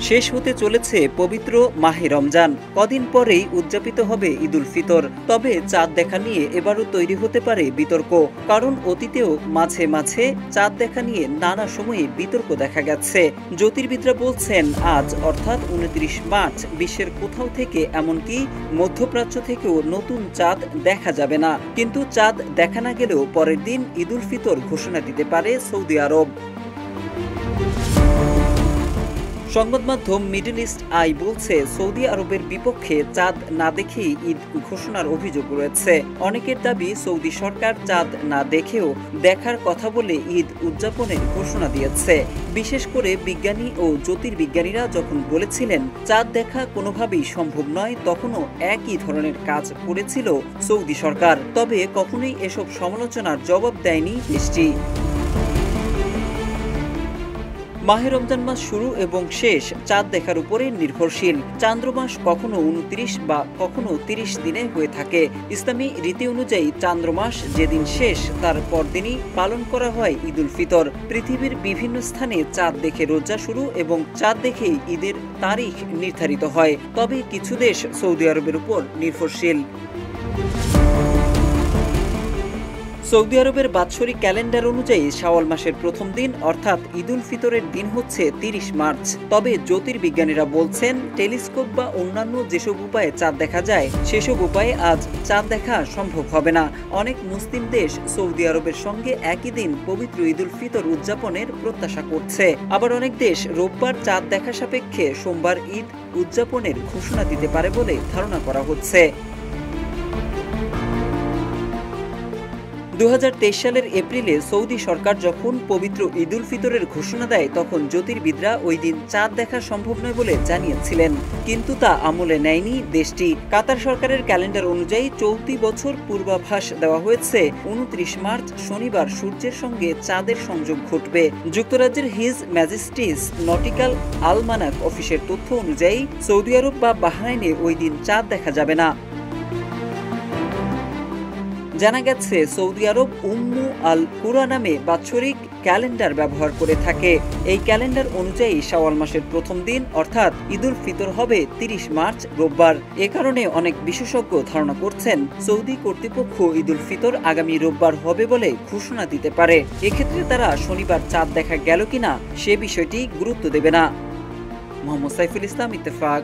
শেষ হতে চলেছে পবিত্র মাহে রমজান। কদিন পরেই উদযাপিত হবে ঈদুল ফিতর। তবে চাঁদ দেখা নিয়ে এবারও তৈরি হতে পারে বিতর্ক। কারণ অতীতেও মাঝে মাঝে চাঁদ দেখা নিয়ে নানা সময়ে বিতর্ক দেখা গেছে। জ্যোতির্বিদরা বলছেন আজ অর্থাৎ 29 মার্চ বিশ্বের কোথাও থেকে এমনকি মধ্যপ্রাচ্য থেকেও নতুন চাঁদ দেখা যাবে না। কিন্তু চাঁদ দেখা না গেলেও পরের দিন ঈদুল ফিতর ঘোষণা দিতে পারে সৌদি আরব। সংবাদ মাধ্যম মিডল ইস্ট আই বলছে, সৌদি আরবের বিপক্ষে চাঁদ না দেখেই ঈদ ঘোষণার অভিযোগ রয়েছে। অনেকের দাবি সৌদি সরকার চাঁদ না দেখেও দেখার কথা বলে ঈদ উদযাপনের ঘোষণা দিয়েছে। বিশেষ করে বিজ্ঞানী ও জ্যোতির্বিজ্ঞানীরা যখন বলেছিলেন চাঁদ দেখা কোনোভাবেই সম্ভব নয়, তখনও একই ধরনের কাজ করেছিল সৌদি সরকার। তবে কখনোই এসব সমালোচনার জবাব দেয়নি দেশটি। মাহে রমজান মাস শুরু এবং শেষ চাঁদ দেখার উপরে নির্ভরশীল। চান্দ্রমাস কখনো 29 বা কখনো 30 দিনে হয়ে থাকে। ইসলামী রীতি অনুযায়ী চান্দ্রমাস যেদিন শেষ তার পরদিনই পালন করা হয় ঈদুল ফিতর। পৃথিবীর বিভিন্ন স্থানে চাঁদ দেখে রোজা শুরু এবং চাঁদ দেখে ঈদের তারিখ নির্ধারিত হয়। তবে কিছু দেশ সৌদি আরবের উপর নির্ভরশীল। সৌদি আরবের বাৎসরিক ক্যালেন্ডার অনুযায়ী শাওয়াল মাসের প্রথম দিন অর্থাৎ ঈদুল ফিতরের দিন হচ্ছে 30 মার্চ। তবে জ্যোতির্বিজ্ঞানীরা বলছেন টেলিস্কোপ বা অন্যান্য যেসব উপায়ে চাঁদ দেখা যায় সেসব উপায়ে আজ চাঁদ দেখা সম্ভব হবে না। অনেক মুসলিম দেশ সৌদি আরবের সঙ্গে একই দিন পবিত্র ঈদুল ফিতর উদযাপনের প্রত্যাশা করছে। আবার অনেক দেশ রোববার চাঁদ দেখা সাপেক্ষে সোমবার ঈদ উদযাপনের ঘোষণা দিতে পারে বলে ধারণা করা হচ্ছে। 2023 সালের এপ্রিলে সৌদি সরকার যখন পবিত্র ঈদুল ফিতরের ঘোষণা দেয় তখন জ্যোতির্বিদরা ওই দিন চাঁদ দেখা সম্ভব নয় বলে জানিয়েছিলেন, কিন্তু তা আমলে নেয়নি দেশটি। কাতার সরকারের ক্যালেন্ডার অনুযায়ী চলতি বছর পূর্বাভাস দেওয়া হয়েছে 29 মার্চ শনিবার সূর্যের সঙ্গে চাঁদের সংযোগ ঘটবে। যুক্তরাজ্যের হিজ ম্যাজেস্টিস নটিক্যাল আলমানাক অফিসের তথ্য অনুযায়ী সৌদি আরব বা বাহরাইনে ওই দিন চাঁদ দেখা যাবে না। জানা গেছে সৌদি আরব উম্মু আল কুরা নামে বাৎসরিক ক্যালেন্ডার ব্যবহার করে থাকে। এই ক্যালেন্ডার অনুযায়ী শাওয়াল মাসের প্রথম দিন অর্থাৎ ঈদুল ফিতর হবে 30 মার্চ রোববার। এ কারণে অনেক বিশেষজ্ঞ ধারণা করছেন সৌদি কর্তৃপক্ষ ঈদুল ফিতর আগামী রোববার হবে বলে ঘোষণা দিতে পারে। এক্ষেত্রে তারা শনিবার চাঁদ দেখা গেল কিনা সে বিষয়টি গুরুত্ব দেবে না। মোহাম্মদ সাইফুল ইসলাম, ইত্তেফাক।